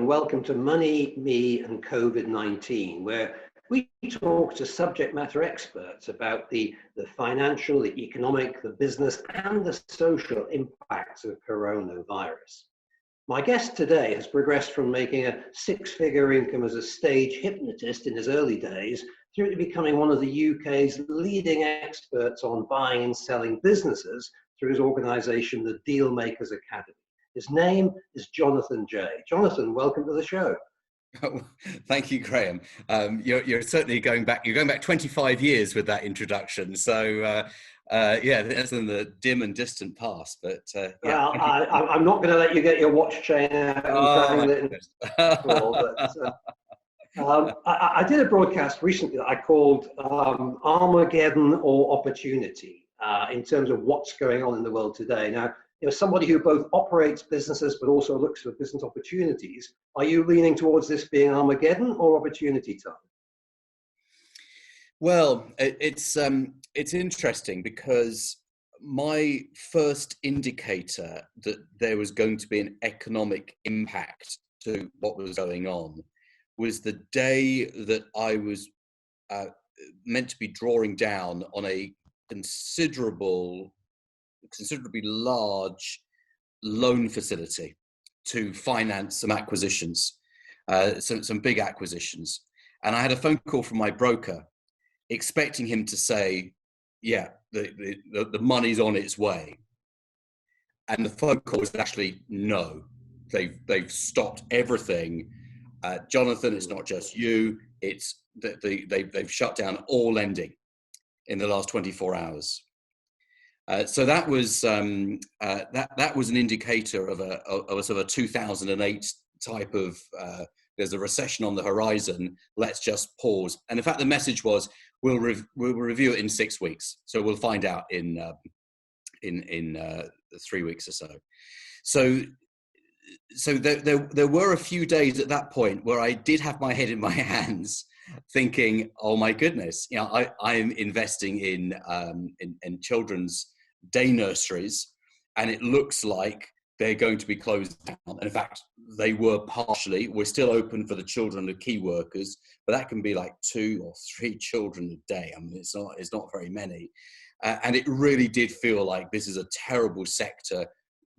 and welcome to Money, Me and COVID-19, where we talk to subject matter experts about the financial, the economic, the business and the social impacts of coronavirus. My guest today has progressed from making a six-figure income as a stage hypnotist in his early days through to becoming one of the UK's leading experts on buying and selling businesses through his organisation, the Dealmakers Academy. His name is Jonathan J. Jonathan, welcome to the show. Oh, thank you, Graham. You're certainly going back. You're going back 25 years with that introduction. So, yeah, that's in the dim and distant past. But yeah, well, I'm not going to let you get your watch chain out and I did a broadcast recently that I called Armageddon or Opportunity in terms of what's going on in the world today. Now, somebody who both operates businesses but also looks for business opportunities, are you leaning towards this being Armageddon or opportunity time? Well, it's interesting because my first indicator that there was going to be an economic impact to what was going on was the day that I was meant to be drawing down on a considerably large loan facility to finance some acquisitions, some big acquisitions. And I had a phone call from my broker expecting him to say, yeah, the money's on its way. And the phone call was actually, no, they've stopped everything. Jonathan, it's not just you, it's that they've shut down all lending in the last 24 hours. So that was that was an indicator of a sort of a 2008 type of there's a recession on the horizon. Let's just pause. And in fact, the message was we'll review it in 6 weeks. So we'll find out in 3 weeks or so. So there were a few days at that point where I did have my head in my hands, thinking, "Oh my goodness, I'm investing in children's day nurseries, and it looks like they're going to be closed down." And in fact, they were partially. We're still open for the children of key workers, but that can be like 2 or 3 children a day. I mean, it's not very many, and it really did feel like this is a terrible sector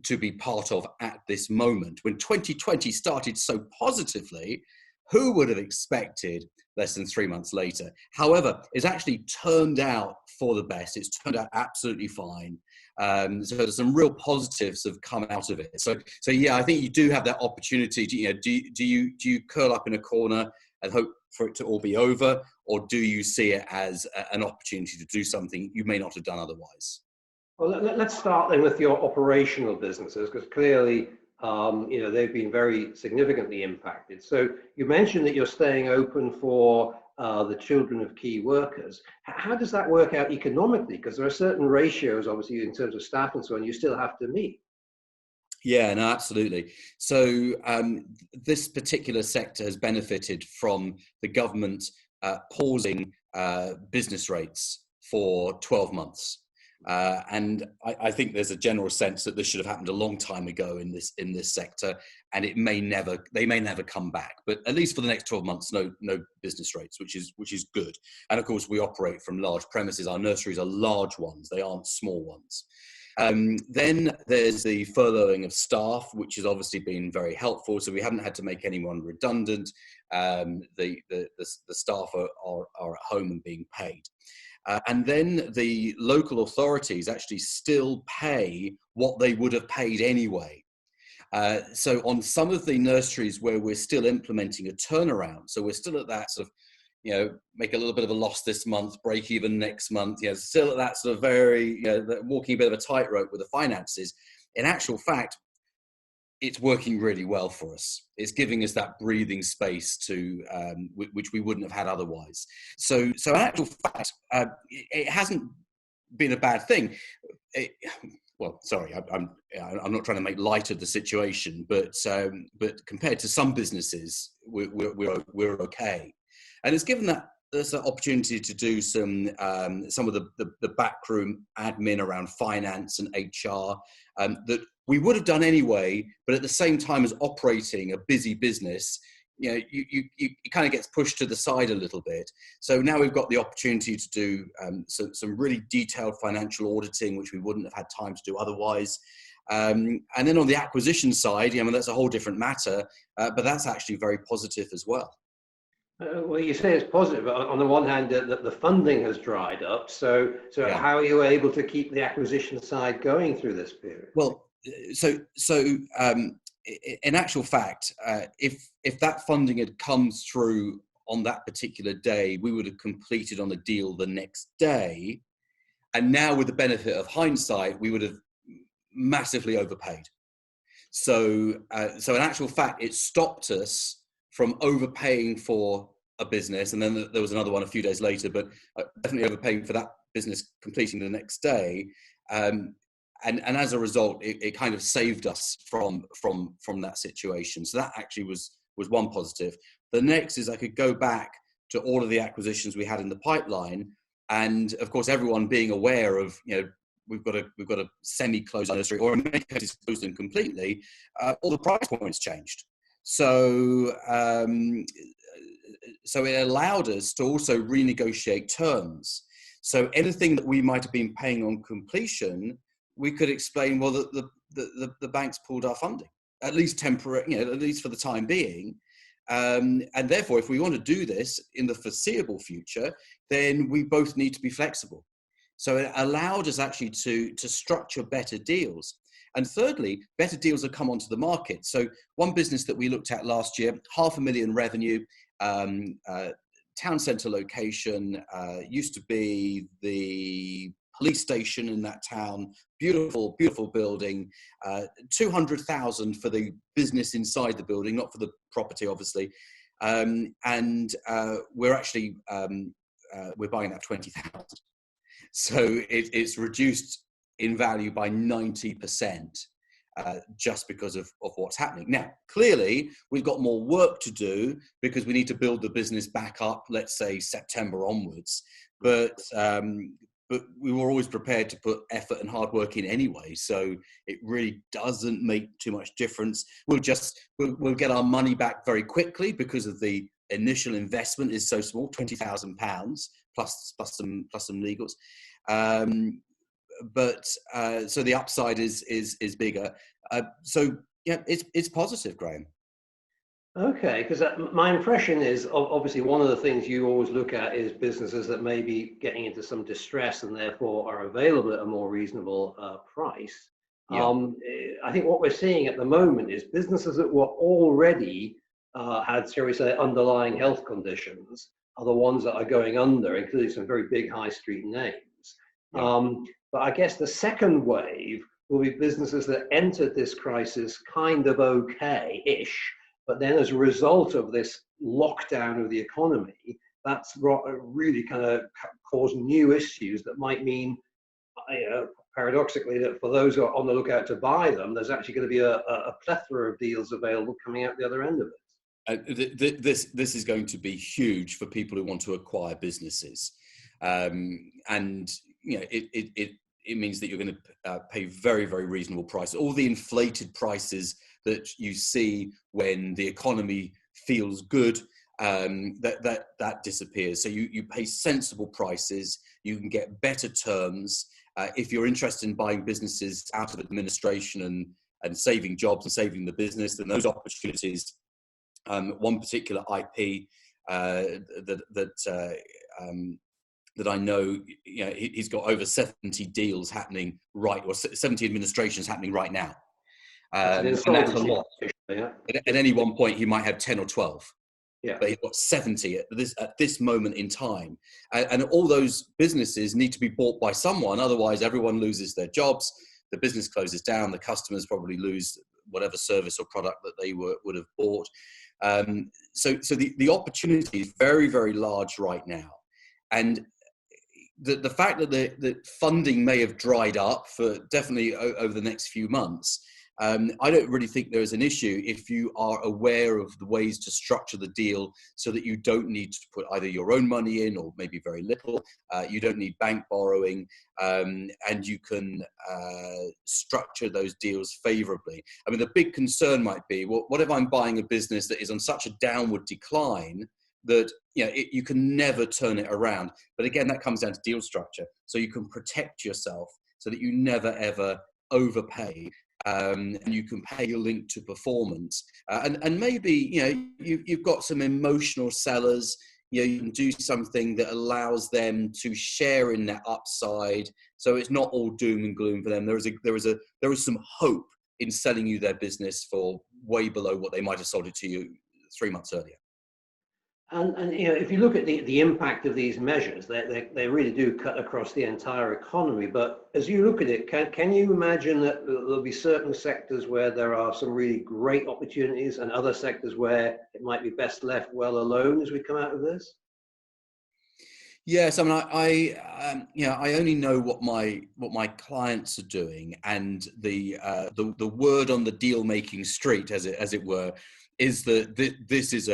to be part of at this moment. When 2020 started so positively, who would have expected less than 3 months later? However, it's actually turned out for the best. It's turned out absolutely fine. So there's some real positives have come out of it. So yeah, I think you do have that opportunity. Do you curl up in a corner and hope for it to all be over, or do you see it as an opportunity to do something you may not have done otherwise? Well, let's start then with your operational businesses, because clearly, they've been very significantly impacted. So you mentioned that you're staying open for the children of key workers. How does that work out economically? Because there are certain ratios, obviously, in terms of staff and so on, you still have to meet. Yeah, no, absolutely. So this particular sector has benefited from the government pausing business rates for 12 months. And I think there's a general sense that this should have happened a long time ago in this sector, and they may never come back. But at least for the next 12 months, no business rates, which is good. And of course, we operate from large premises. Our nurseries are large ones; they aren't small ones. Then there's the furloughing of staff, which has obviously been very helpful. So we haven't had to make anyone redundant. The staff are at home and being paid. And then the local authorities actually still pay what they would have paid anyway. So on some of the nurseries where we're still implementing a turnaround, so we're still at that sort of, make a little bit of a loss this month, break even next month, still at that sort of very, walking a bit of a tightrope with the finances. In actual fact, it's working really well for us. It's giving us that breathing space to which we wouldn't have had otherwise. So in actual fact, it hasn't been a bad thing. Well, sorry, I'm not trying to make light of the situation, but compared to some businesses, we're okay, and it's given that there's an opportunity to do some of the backroom admin around finance and HR that we would have done anyway, but at the same time as operating a busy business, you know, it kind of gets pushed to the side a little bit. So now we've got the opportunity to do some really detailed financial auditing, which we wouldn't have had time to do otherwise. And then on the acquisition side, I mean, that's a whole different matter, but that's actually very positive as well. Well, you say it's positive, but on the one hand, the funding has dried up. So Yeah. how are you able to keep the acquisition side going through this period? Well, so in actual fact, if that funding had come through on that particular day, we would have completed on the deal the next day. And now, with the benefit of hindsight, we would have massively overpaid. So in actual fact, it stopped us from overpaying for a business, and then there was another one a few days later, but definitely overpaying for that business completing the next day. And as a result, it kind of saved us from that situation. So that actually was one positive. The next is I could go back to all of the acquisitions we had in the pipeline, and of course, everyone being aware of, you know, we've got a semi-closed industry, or in many cases closed them completely. All the price points changed. So it allowed us to also renegotiate terms. So anything that we might have been paying on completion, we could explain, well, the banks pulled our funding, at least temporary, you know, at least for the time being. And therefore, if we want to do this in the foreseeable future, then we both need to be flexible. So it allowed us actually to structure better deals. And thirdly, better deals have come onto the market. So one business that we looked at last year, 500,000 revenue, town centre location, used to be the police station in that town, beautiful, beautiful building, 200,000 for the business inside the building, not for the property, obviously. And we're actually, we're buying that 20,000. So it's reduced in value by 90%, just because of what's happening. Now, clearly, we've got more work to do because we need to build the business back up, let's say September onwards. But we were always prepared to put effort and hard work in anyway. So it really doesn't make too much difference. We'll get our money back very quickly because of the initial investment is so small, £20,000 plus some legals. But so the upside is bigger. So yeah, it's positive, Graham. Okay, because my impression is obviously one of the things you always look at is businesses that may be getting into some distress and therefore are available at a more reasonable price. Yeah. I think what we're seeing at the moment is businesses that were already had, shall we say, underlying health conditions are the ones that are going under, including some very big high street names. Yeah. But I guess the second wave will be businesses that entered this crisis kind of okay-ish, but then as a result of this lockdown of the economy, that's really kind of caused new issues that might mean, paradoxically, that for those who are on the lookout to buy them, there's actually going to be a plethora of deals available coming out the other end of it. This is going to be huge for people who want to acquire businesses, and you know it means that you're going to pay very, very reasonable prices. All the inflated prices that you see when the economy feels good, that disappears. So you pay sensible prices. You can get better terms. If you're interested in buying businesses out of administration and saving jobs and saving the business, then those opportunities. One particular IP that I know, you know, he's got over 70 deals happening or 70 administrations happening right now. And that's a lot. Yeah. At any one point, he might have 10 or 12. Yeah. But he's got 70 at this moment in time. And all those businesses need to be bought by someone. Otherwise, everyone loses their jobs. The business closes down. The customers probably lose whatever service or product that they would have bought. So the opportunity is very, very large right now. And the fact that the funding may have dried up for definitely over the next few months I don't really think there is an issue if you are aware of the ways to structure the deal so that you don't need to put either your own money in or maybe very little. You don't need bank borrowing, and you can structure those deals favorably. I mean, the big concern might be, well, what if I'm buying a business that is on such a downward decline that you can never turn it around? But again, that comes down to deal structure. So you can protect yourself so that you never ever overpay, and you can pay your link to performance. And maybe you've got some emotional sellers. You can do something that allows them to share in that upside, so it's not all doom and gloom for them. There is some hope in selling you their business for way below what they might have sold it to you 3 months earlier. And if you look at the impact of these measures, they really do cut across the entire economy. But as you look at it, can you imagine that there'll be certain sectors where there are some really great opportunities and other sectors where it might be best left well alone as we come out of this? Yes, I mean, I only know what my clients are doing, and the word on the deal making street, as it were, is that this is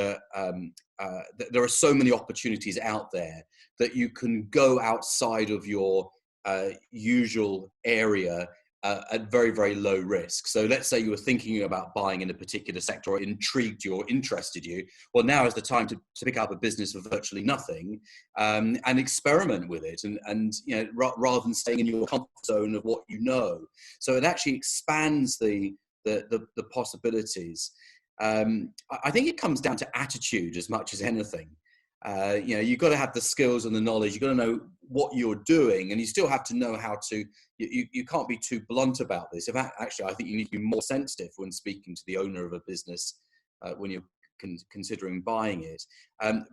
there are so many opportunities out there that you can go outside of your usual area at very, very low risk. So let's say you were thinking about buying in a particular sector, or intrigued you or interested you. Well, now is the time to pick up a business for virtually nothing, and experiment with it, and rather than staying in your comfort zone of what you know. So it actually expands the possibilities. I think it comes down to attitude as much as anything. You've got to have the skills and the knowledge. You've got to know what you're doing, and you still have to know how to. You can't be too blunt about this. Actually, I think you need to be more sensitive when speaking to the owner of a business when you're considering buying it.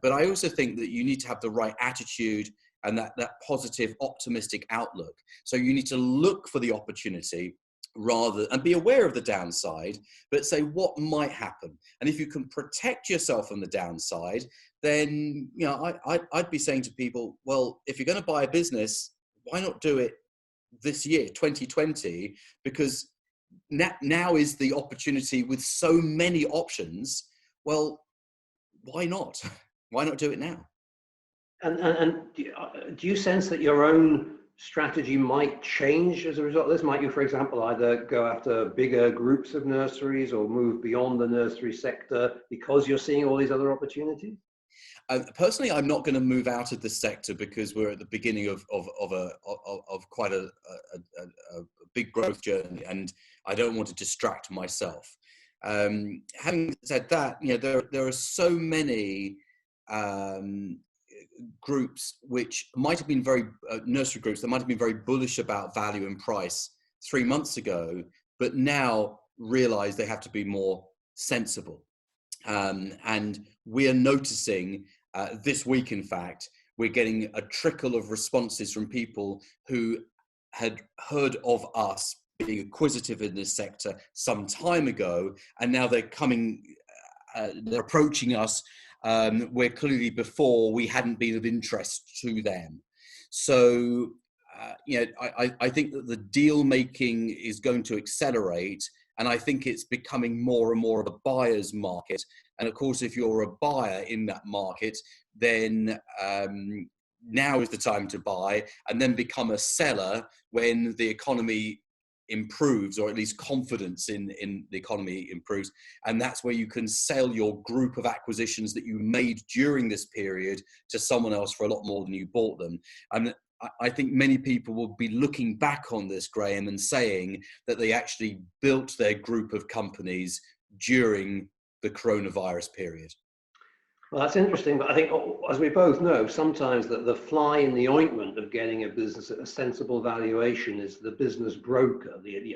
But I also think that you need to have the right attitude and that positive, optimistic outlook. So you need to look for the opportunity and be aware of the downside, but say what might happen. And if you can protect yourself from the downside, then I'd be saying to people, well, if you're going to buy a business, why not do it this year, 2020? Because now is the opportunity with so many options. Well, why not? Why not do it now? And do you sense that your own strategy might change as a result of this? Might you, for example, either go after bigger groups of nurseries or move beyond the nursery sector because you're seeing all these other opportunities? Personally, I'm not going to move out of this sector because we're at the beginning of quite a big growth journey, and I don't want to distract myself. Having said that, there are so many groups which might have been nursery groups that might have been very bullish about value and price 3 months ago, but now realize they have to be more sensible. And we are noticing this week, in fact, we're getting a trickle of responses from people who had heard of us being acquisitive in this sector some time ago, and now they're approaching us where clearly before we hadn't been of interest to them. So, I think that the deal making is going to accelerate, and I think it's becoming more and more of a buyer's market. And of course, if you're a buyer in that market, then now is the time to buy, and then become a seller when the economy improves, or at least confidence in the economy improves. And that's where you can sell your group of acquisitions that you made during this period to someone else for a lot more than you bought them. And I think many people will be looking back on this, Graham, and saying that they actually built their group of companies during the coronavirus period. Well, that's interesting, but I think, as we both know, sometimes the fly in the ointment of getting a business at a sensible valuation is the business broker, the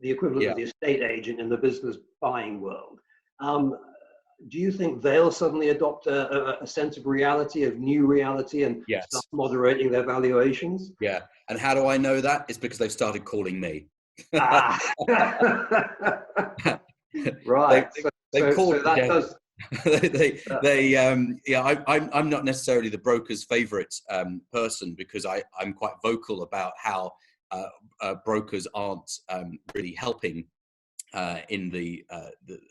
equivalent of the estate agent in the business buying world. Do you think they'll suddenly adopt a sense of reality, of new reality, and start moderating their valuations? Yeah, and how do I know that? It's because they've started calling me. Right. They've called that does. I'm not necessarily the broker's favorite person, because I'm quite vocal about how brokers aren't really helping in the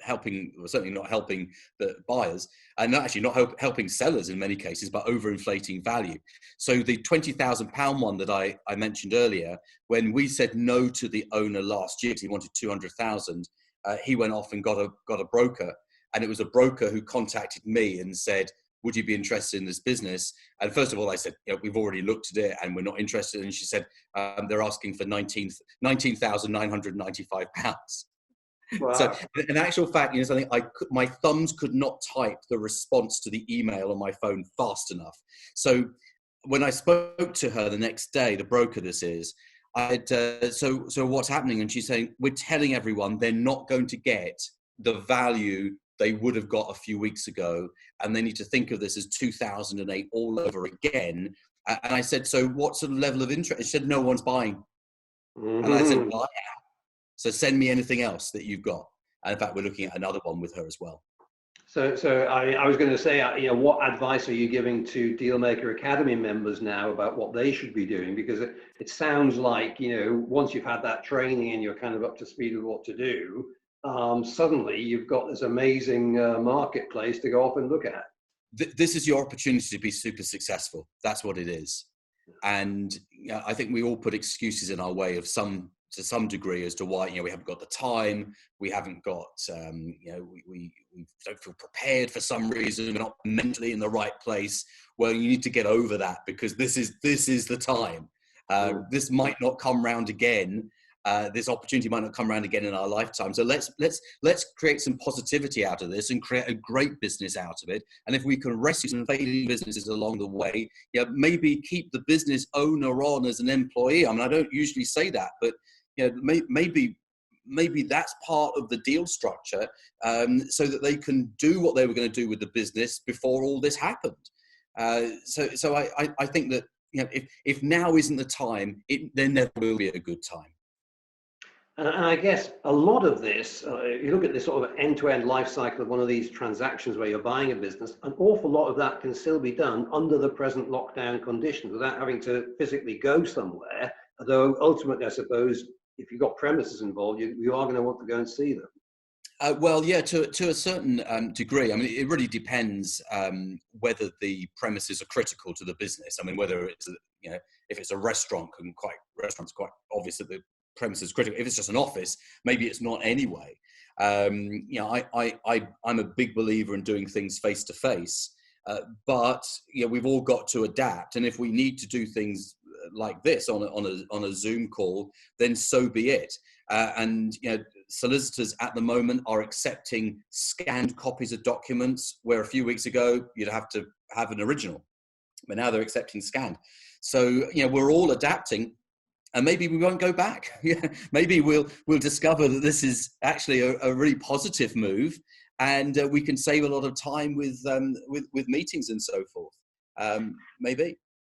helping, or certainly not helping the buyers, and actually not helping sellers in many cases, but overinflating value. So the £20,000 one that I mentioned earlier, when we said no to the owner last year because he wanted 200,000, he went off and got a broker, and it was a broker who contacted me and said, would you be interested in this business? And first of all, I said, we've already looked at it and we're not interested. And she said, they're asking for £19,995. Wow. So in actual fact, something my thumbs could not type the response to the email on my phone fast enough. So when I spoke to her the next day, the broker this is, I had, so what's happening? And she's saying, we're telling everyone they're not going to get the value they would have got a few weeks ago, and they need to think of this as 2008 all over again. And I said, so what sort of level of interest? She said, no one's buying. Mm-hmm. And I said, well, yeah. So send me anything else that you've got. And in fact, we're looking at another one with her as well. So I was going to say, what advice are you giving to Dealmaker Academy members now about what they should be doing? Because it sounds like, once you've had that training and you're kind of up to speed with what to do, suddenly you've got this amazing marketplace to go off and look at. This is your opportunity to be super successful. That's what it is. And I think we all put excuses in our way to some degree as to why, we haven't got the time, we haven't got, we don't feel prepared for some reason, we're not mentally in the right place. Well, you need to get over that, because this is the time. This might not come round again. This opportunity might not come around again in our lifetime. So let's create some positivity out of this and create a great business out of it. And if we can rescue some failing businesses along the way, maybe keep the business owner on as an employee. I mean, I don't usually say that, but maybe that's part of the deal structure, so that they can do what they were going to do with the business before all this happened. So I think that if now isn't the time, there never will be a good time. And I guess a lot of this, you look at this sort of end-to-end life cycle of one of these transactions where you're buying a business, an awful lot of that can still be done under the present lockdown conditions without having to physically go somewhere. Although ultimately, I suppose, if you've got premises involved, you are going to want to go and see them. Well, yeah, to a certain degree. I mean, it really depends whether the premises are critical to the business. I mean, whether it's if it's a restaurant, restaurant's quite obvious that the premises is critical. If it's just an office, maybe it's not anyway. I'm a big believer in doing things face to face, but we've all got to adapt. And if we need to do things like this on a Zoom call, then so be it. And solicitors at the moment are accepting scanned copies of documents, where a few weeks ago you'd have to have an original, but now they're accepting scanned. So we're all adapting, and maybe we won't go back. Maybe we'll discover that this is actually a really positive move, and we can save a lot of time with meetings and so forth. Maybe.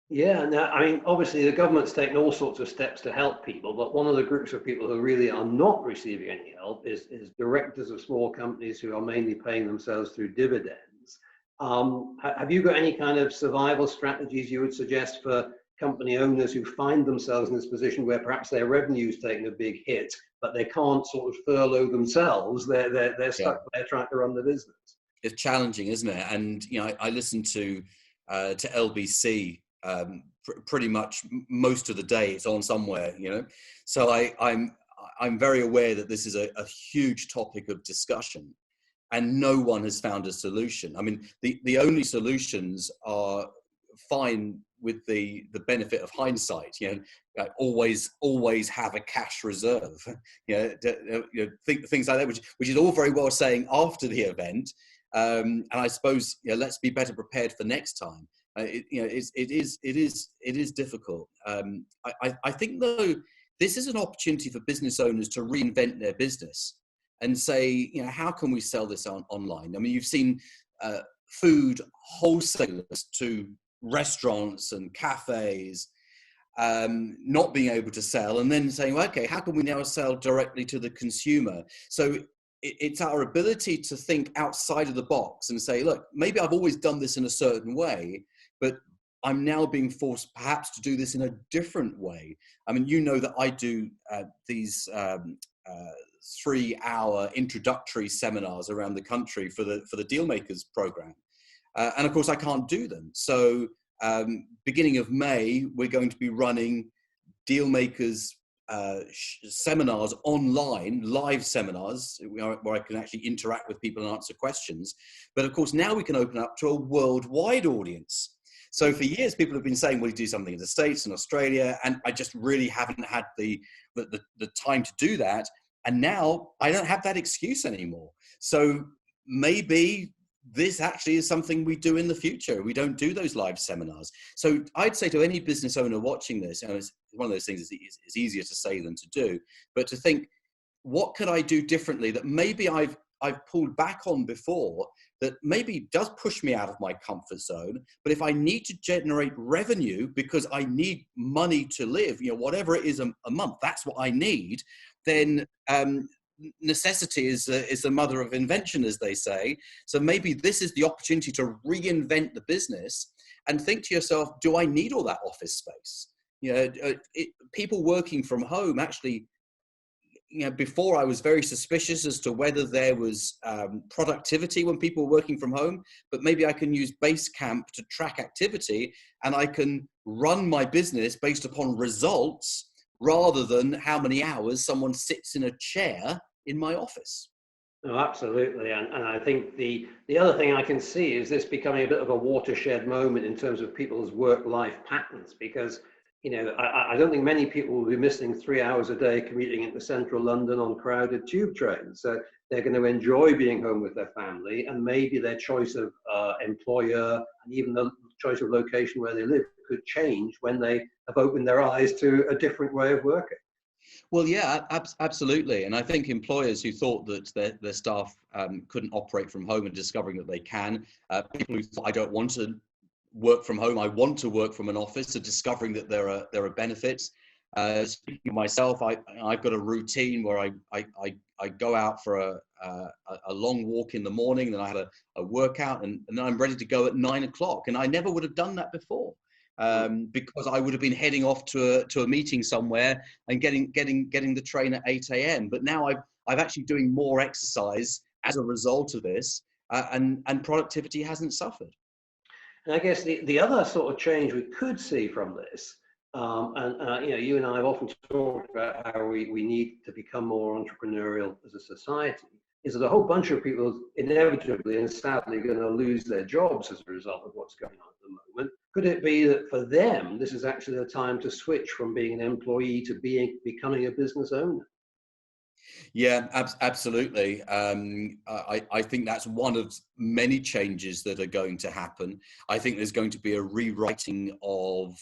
Yeah, now, I mean, obviously the government's taken all sorts of steps to help people, but one of the groups of people who really are not receiving any help is directors of small companies who are mainly paying themselves through dividends. Have you got any kind of survival strategies you would suggest for company owners who find themselves in this position where perhaps their revenue's taken a big hit, but they can't sort of furlough themselves? They're stuck there trying to run the business. It's challenging, isn't it? And I listen to LBC pretty much most of the day. It's on somewhere, So I'm very aware that this is a huge topic of discussion, and no one has found a solution. I mean, the only solutions are fine with the benefit of hindsight. Always have a cash reserve. Things like that, which is all very well saying after the event. And I suppose let's be better prepared for next time. It is difficult. I think though this is an opportunity for business owners to reinvent their business and say, how can we sell this online? I mean, you've seen food wholesalers to restaurants and cafes not being able to sell, and then saying, well, okay, how can we now sell directly to the consumer? So it's our ability to think outside of the box and say, look, maybe I've always done this in a certain way, but I'm now being forced perhaps to do this in a different way. I mean, that I do these 3-hour introductory seminars around the country for the Dealmakers program. And of course, I can't do them. So beginning of May, we're going to be running Dealmakers seminars online, live seminars, where I can actually interact with people and answer questions. But of course, now we can open up to a worldwide audience. So for years, people have been saying, well, you do something in the States and Australia, and I just really haven't had the time to do that. And now I don't have that excuse anymore. So maybe this actually is something we do in the future. We don't do those live seminars. So I'd say to any business owner watching this, and it's one of those things is easier to say than to do, but to think, what could I do differently that maybe I've pulled back on before, that maybe does push me out of my comfort zone. But if I need to generate revenue because I need money to live, whatever it is a month, that's what I need, then necessity is the mother of invention, as they say. So maybe this is the opportunity to reinvent the business and think to yourself, do I need all that office space? People working from home actually, before I was very suspicious as to whether there was productivity when people were working from home, but maybe I can use Basecamp to track activity, and I can run my business based upon results rather than how many hours someone sits in a chair in my office. No, absolutely. And I think the other thing I can see is this becoming a bit of a watershed moment in terms of people's work-life patterns, because I don't think many people will be missing 3 hours a day commuting into central London on crowded tube trains. So they're going to enjoy being home with their family, and maybe their choice of employer and even the choice of location where they live could change when they have opened their eyes to a different way of working. Well, yeah, absolutely. And I think employers who thought that their staff couldn't operate from home and discovering that they can, people who thought, I don't want to work from home, I want to work from an office, are discovering that there are benefits. Speaking of myself, I've got a routine where I go out for a long walk in the morning, then I have a workout, and then I'm ready to go at 9 o'clock. And I never would have done that before. Because I would have been heading off to a meeting somewhere and getting the train at 8 a.m. But now I'm actually doing more exercise as a result of this, and productivity hasn't suffered. And I guess the other sort of change we could see from this, you and I have often talked about how we need to become more entrepreneurial as a society, is that a whole bunch of people inevitably and sadly going to lose their jobs as a result of what's going on at the moment. Could it be that for them, this is actually the time to switch from being an employee to becoming a business owner? Yeah, absolutely. I think that's one of many changes that are going to happen. I think there's going to be a rewriting of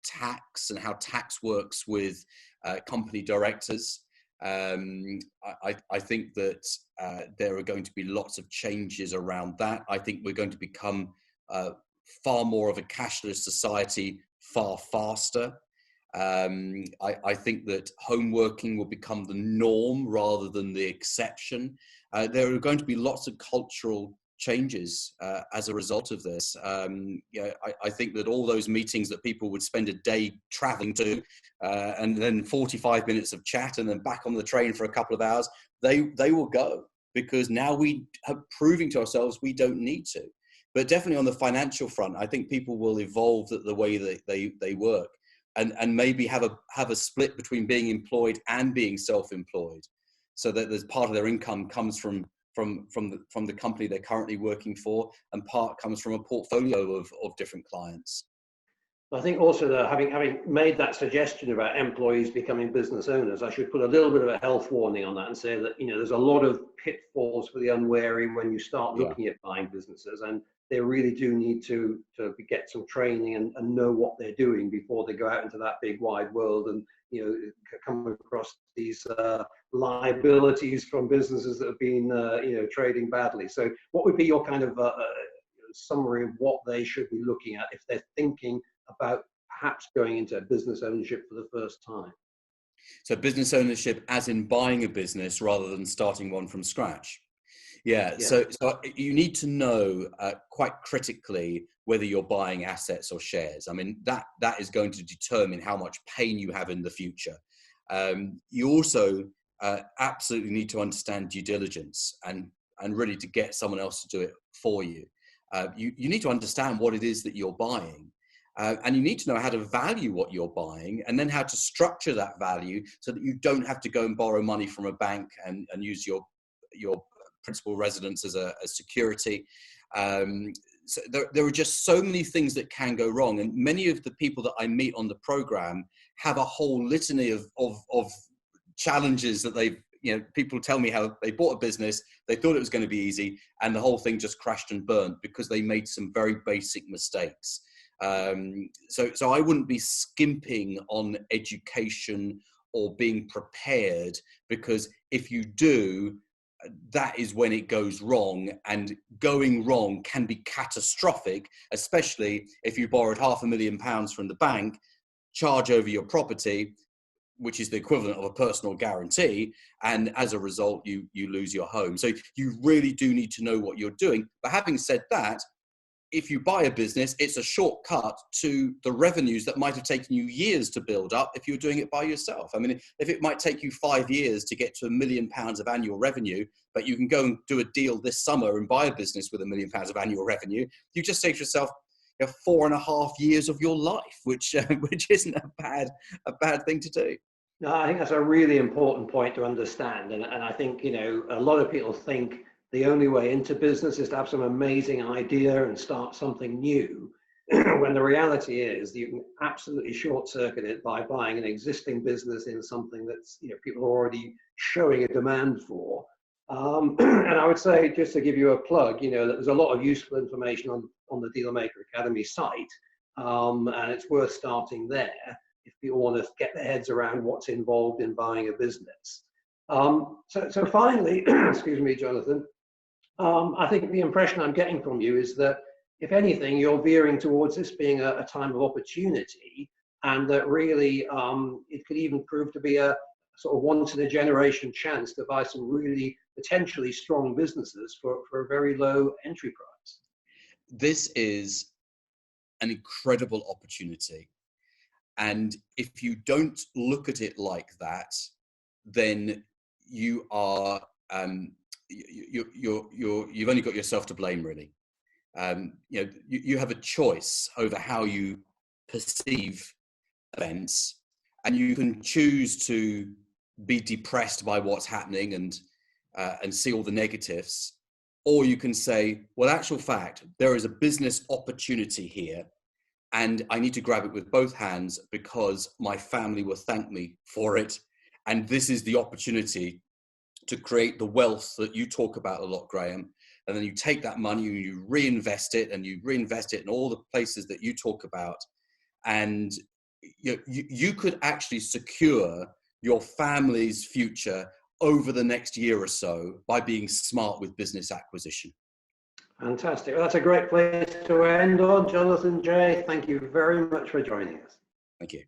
tax and how tax works with company directors. I think that there are going to be lots of changes around that. I think we're going to become far more of a cashless society far faster. I think that home working will become the norm rather than the exception. There are going to be lots of cultural changes as a result of this. I think that all those meetings that people would spend a day traveling to and then 45 minutes of chat and then back on the train for a couple of hours, they will go, because now we are proving to ourselves we don't need to. But definitely on the financial front, I think people will evolve the way that they work. And maybe have a split between being employed and being self-employed, so that there's part of their income comes from the company they're currently working for, and part comes from a portfolio of different clients. I think also that having made that suggestion about employees becoming business owners, I should put a little bit of a health warning on that and say that there's a lot of pitfalls for the unwary when you start looking at buying businesses, and they really do need to get some training and know what they're doing before they go out into that big wide world and come across these liabilities from businesses that have been trading badly. So what would be your kind of summary of what they should be looking at if they're thinking about perhaps going into business ownership for the first time? So business ownership as in buying a business rather than starting one from scratch. Yeah. So you need to know quite critically whether you're buying assets or shares. I mean, that is going to determine how much pain you have in the future. You also absolutely need to understand due diligence and really to get someone else to do it for you. You need to understand what it is that you're buying. And you need to know how to value what you're buying and then how to structure that value so that you don't have to go and borrow money from a bank and use your principal residence as security. So there are just so many things that can go wrong. And many of the people that I meet on the program have a whole litany of challenges that people tell me how they bought a business, they thought it was going to be easy, and the whole thing just crashed and burnt because they made some very basic mistakes. So I wouldn't be skimping on education or being prepared, because if you do, that is when it goes wrong, and going wrong can be catastrophic, especially if you borrowed £500,000 from the bank, charge over your property, which is the equivalent of a personal guarantee, and as a result, you lose your home. So you really do need to know what you're doing. But having said that, if you buy a business, it's a shortcut to the revenues that might have taken you years to build up if you're doing it by yourself. I mean, if it might take you 5 years to get to £1 million of annual revenue, but you can go and do a deal this summer and buy a business with £1 million of annual revenue, you just save yourself 4.5 years of your life, which isn't a bad thing to do. No, I think that's a really important point to understand. And I think, a lot of people think the only way into business is to have some amazing idea and start something new, when the reality is you can absolutely short circuit it by buying an existing business in something that's, people are already showing a demand for. And I would say, just to give you a plug, that there's a lot of useful information on the Dealmaker Academy site, and it's worth starting there if people want to get their heads around what's involved in buying a business. So finally, excuse me, Jonathan, I think the impression I'm getting from you is that, if anything, you're veering towards this being a time of opportunity, and that really it could even prove to be a sort of once-in-a-generation chance to buy some really potentially strong businesses for a very low entry price. This is an incredible opportunity. And if you don't look at it like that, then you are you've only got yourself to blame, really. You have a choice over how you perceive events, and you can choose to be depressed by what's happening and see all the negatives, or you can say, well, actual fact, there is a business opportunity here, and I need to grab it with both hands because my family will thank me for it. And this is the opportunity to create the wealth that you talk about a lot, Graham. And then you take that money and you reinvest it, and you reinvest it in all the places that you talk about. And you could actually secure your family's future over the next year or so by being smart with business acquisition. Fantastic. Well, that's a great place to end on. Jonathan J., thank you very much for joining us. Thank you.